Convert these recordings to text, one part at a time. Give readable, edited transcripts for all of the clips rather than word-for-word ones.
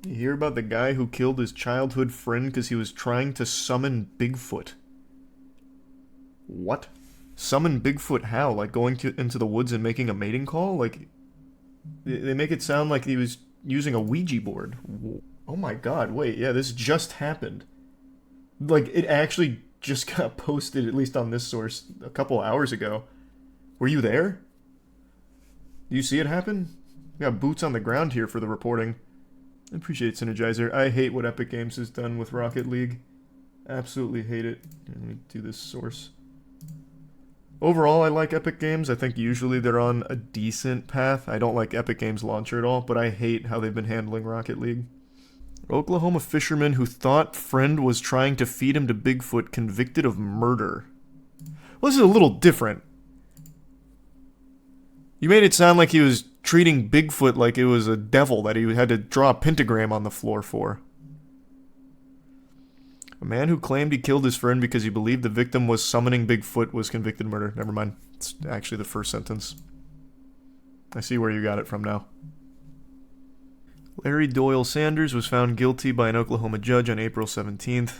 You hear about the guy who killed his childhood friend because he was trying to summon Bigfoot. What? Summon Bigfoot how? Like going into the woods and making a mating call? Like, they make it sound like he was using a Ouija board. Oh my god, wait, yeah, this just happened. Like, it actually just got posted, at least on this source, a couple hours ago. Were you there? Do you see it happen? We got boots on the ground here for the reporting. I appreciate Synergizer. I hate what Epic Games has done with Rocket League. Absolutely hate it. Here, let me do this source. Overall, I like Epic Games. I think usually they're on a decent path. I don't like Epic Games Launcher at all, but I hate how they've been handling Rocket League. Oklahoma fisherman who thought friend was trying to feed him to Bigfoot convicted of murder. Well, this is a little different. You made it sound like he was treating Bigfoot like it was a devil that he had to draw a pentagram on the floor for. A man who claimed he killed his friend because he believed the victim was summoning Bigfoot was convicted of murder. Never mind. It's actually the first sentence. I see where you got it from now. Larry Doyle Sanders was found guilty by an Oklahoma judge on April 17th.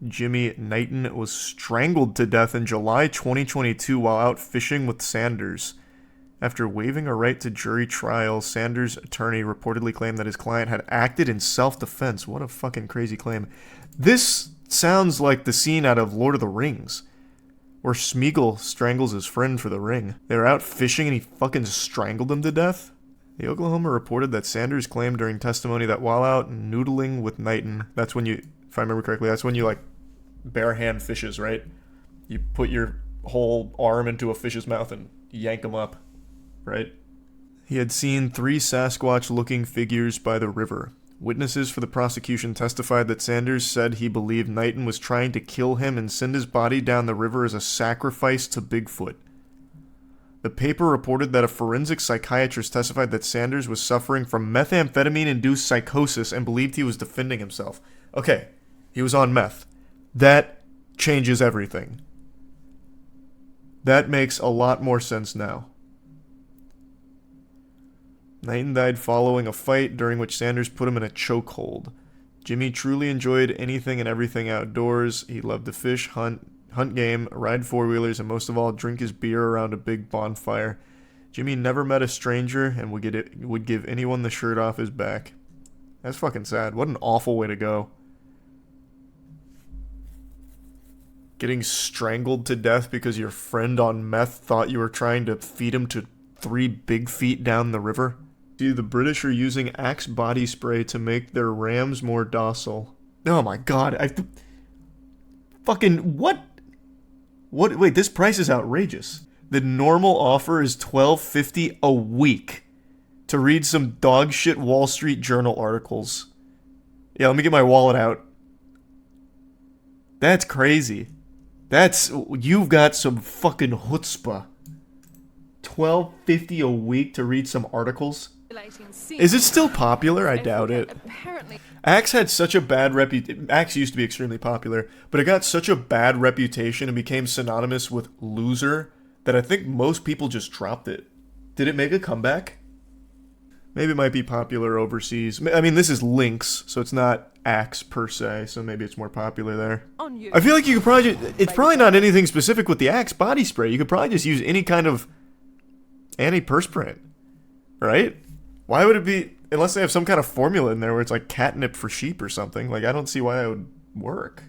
Jimmy Knighton was strangled to death in July 2022 while out fishing with Sanders. After waiving a right to jury trial, Sanders' attorney reportedly claimed that his client had acted in self-defense. What a fucking crazy claim. This sounds like the scene out of Lord of the Rings, where Smeagol strangles his friend for the ring. They were out fishing and he fucking strangled him to death? The Oklahoma reported that Sanders claimed during testimony that while out noodling with Knighton, that's when you, if I remember correctly, that's when you like bare hand fishes, right? You put your whole arm into a fish's mouth and yank him up, right? He had seen 3 Sasquatch-looking figures by the river. Witnesses for the prosecution testified that Sanders said he believed Knighton was trying to kill him and send his body down the river as a sacrifice to Bigfoot. The paper reported that a forensic psychiatrist testified that Sanders was suffering from methamphetamine-induced psychosis and believed he was defending himself. Okay, he was on meth. That changes everything. That makes a lot more sense now. Knighton died following a fight during which Sanders put him in a chokehold. Jimmy truly enjoyed anything and everything outdoors. He loved to fish, hunt game, ride four-wheelers, and most of all, drink his beer around a big bonfire. Jimmy never met a stranger and would give anyone the shirt off his back. That's fucking sad. What an awful way to go. Getting strangled to death because your friend on meth thought you were trying to feed him to 3 big feet down the river. See, the British are using Axe body spray to make their rams more docile. Oh my god, fucking, what? What? Wait, this price is outrageous. The normal offer is $12.50 a week to read some dog shit Wall Street Journal articles. Yeah, let me get my wallet out. That's crazy. You've got some fucking chutzpah. $12.50 a week to read some articles? Is it still popular? I doubt it. Axe had such a bad reputation. Axe used to be extremely popular, but it got such a bad reputation and became synonymous with loser that I think most people just dropped it. Did it make a comeback? Maybe it might be popular overseas. I mean, this is Lynx, so it's not Axe per se, so maybe it's more popular there. I feel like you could probably it's probably not anything specific with the Axe body spray. You could probably just use any kind of antiperspirant, right? Why would it be, unless they have some kind of formula in there where it's like catnip for sheep or something? Like, I don't see why that would work.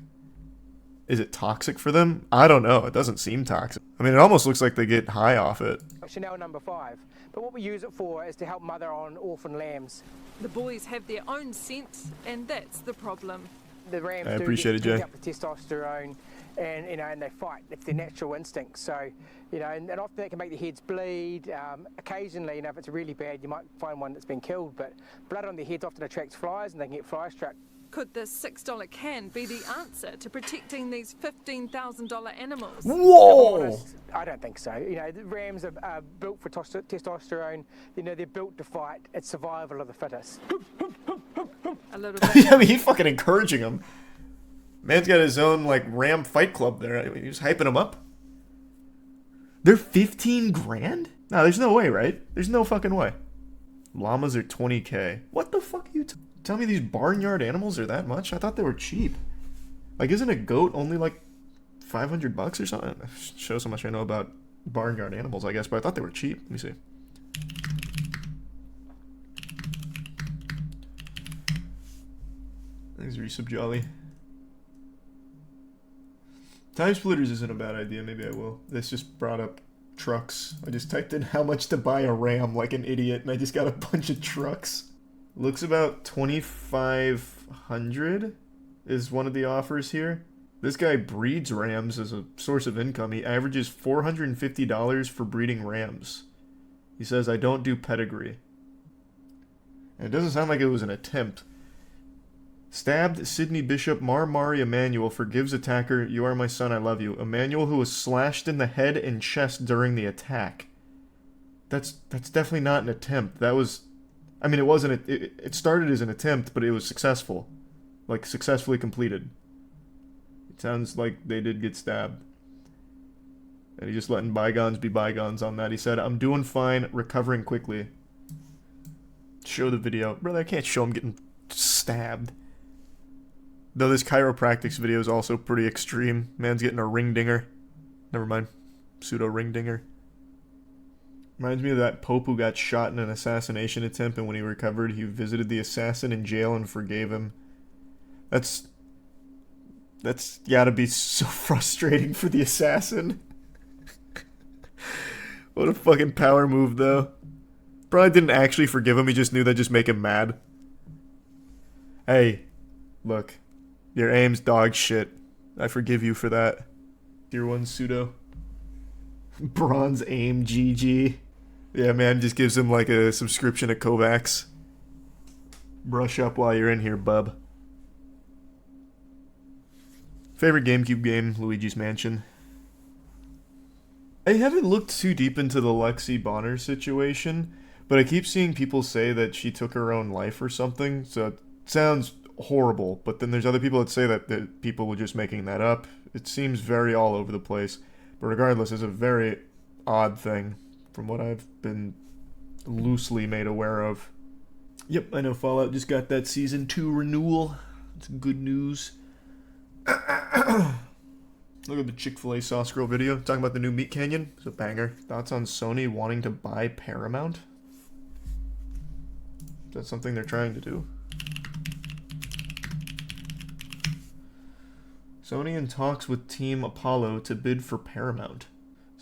Is it toxic for them? I don't know. It doesn't seem toxic. I mean, it almost looks like they get high off it. Chanel number 5. But what we use it for is to help mother on orphan lambs. The boys have their own scent, and that's the problem. The rams I appreciate it, Jay. up the testosterone, and and they fight. It's their natural instinct. So, and often that can make their heads bleed. Occasionally, if it's really bad, you might find one that's been killed. But blood on their heads often attracts flies, and they can get fly struck. Could this $6 can be the answer to protecting these $15,000 animals? Whoa! I don't think so. The rams are built for testosterone. They're built to fight. It's survival of the fittest. A little bit. I mean, he's fucking encouraging him. Man's got his own, like, ram fight club there. He's hyping him up. They're 15 grand? No, there's no way, right? There's no fucking way. Llamas are 20K. What the fuck are you tell me these barnyard animals are that much? I thought they were cheap. Like, isn't a goat only like $500 or something? Shows how much I know about barnyard animals, I guess, but I thought they were cheap. Let me see. Thanks, Resub Jolly. Time splitters isn't a bad idea. Maybe I will. This just brought up trucks. I just typed in how much to buy a Ram like an idiot, and I just got a bunch of trucks. Looks about 2,500 is one of the offers here. This guy breeds Rams as a source of income. He averages $450 for breeding Rams. He says, I don't do pedigree. And it doesn't sound like it was an attempt. Stabbed Sydney Bishop Mari Emanuel forgives attacker. You are my son, I love you. Emanuel who was slashed in the head and chest during the attack. That's definitely not an attempt. That was... I mean, it wasn't... It started as an attempt, but it was successful. Like, successfully completed. It sounds like they did get stabbed. And he's just letting bygones be bygones on that. He said, I'm doing fine, recovering quickly. Show the video. Brother, I can't show him getting stabbed. Though this chiropractics video is also pretty extreme. Man's getting a ring dinger. Never mind. Pseudo ring dinger. Reminds me of that Pope who got shot in an assassination attempt, and when he recovered, he visited the assassin in jail and forgave him. That's gotta be so frustrating for the assassin. What a fucking power move, though. Probably didn't actually forgive him, he just knew that'd just make him mad. Hey, look. Your aim's dog shit. I forgive you for that. Tier 1 pseudo. Bronze aim GG. Yeah, man, just gives him like a subscription to Kovacs. Brush up while you're in here, bub. Favorite GameCube game, Luigi's Mansion. I haven't looked too deep into the Lexi Bonner situation, but I keep seeing people say that she took her own life or something, so it sounds horrible, but then there's other people that say that people were just making that up. It seems very all over the place, but regardless, it's a very odd thing from what I've been loosely made aware of. Yep, I know Fallout just got that Season 2 renewal. It's good news. Look at the Chick-fil-A sauce grill video talking about the new Meat Canyon. It's a banger. Thoughts on Sony wanting to buy Paramount? Is that something they're trying to do? Sony in talks with Team Apollo to bid for Paramount.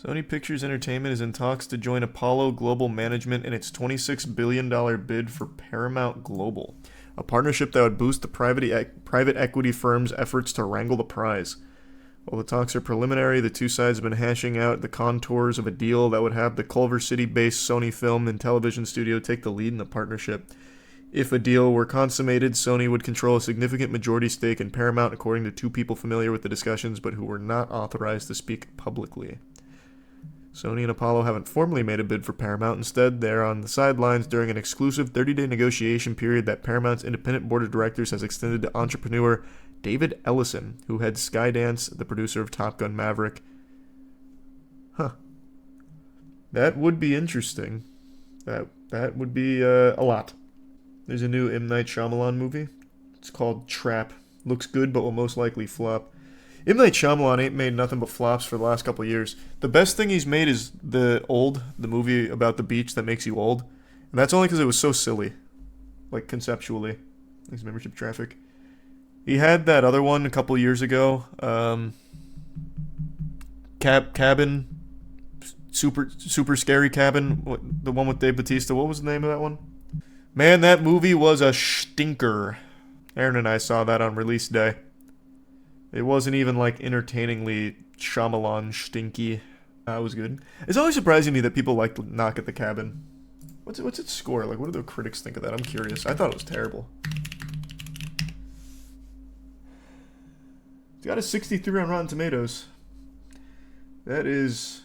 Sony Pictures Entertainment is in talks to join Apollo Global Management in its $26 billion bid for Paramount Global, a partnership that would boost the private equity firm's efforts to wrangle the prize. While the talks are preliminary, the two sides have been hashing out the contours of a deal that would have the Culver City-based Sony film and television studio take the lead in the partnership. If a deal were consummated, Sony would control a significant majority stake in Paramount, according to two people familiar with the discussions but who were not authorized to speak publicly. Sony and Apollo haven't formally made a bid for Paramount. Instead, they're on the sidelines during an exclusive 30-day negotiation period that Paramount's independent board of directors has extended to entrepreneur David Ellison, who heads Skydance, the producer of Top Gun Maverick. Huh. That would be interesting. That would be a lot. There's a new M. Night Shyamalan movie. It's called Trap. Looks good, but will most likely flop. M. Night Shyamalan ain't made nothing but flops for the last couple of years. The best thing he's made is the movie about the beach that makes you old. And that's only because it was so silly. Like, conceptually. Thanks, membership traffic. He had that other one a couple years ago. Cabin. Super Scary Cabin. The one with Dave Bautista. What was the name of that one? Man, that movie was a stinker. Aaron and I saw that on release day. It wasn't even, like, entertainingly Shyamalan stinky. That was good. It's always surprising me that people like Knock at the Cabin. What's its score? Like, what do the critics think of that? I'm curious. I thought it was terrible. It's got a 63 on Rotten Tomatoes. That is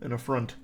an affront.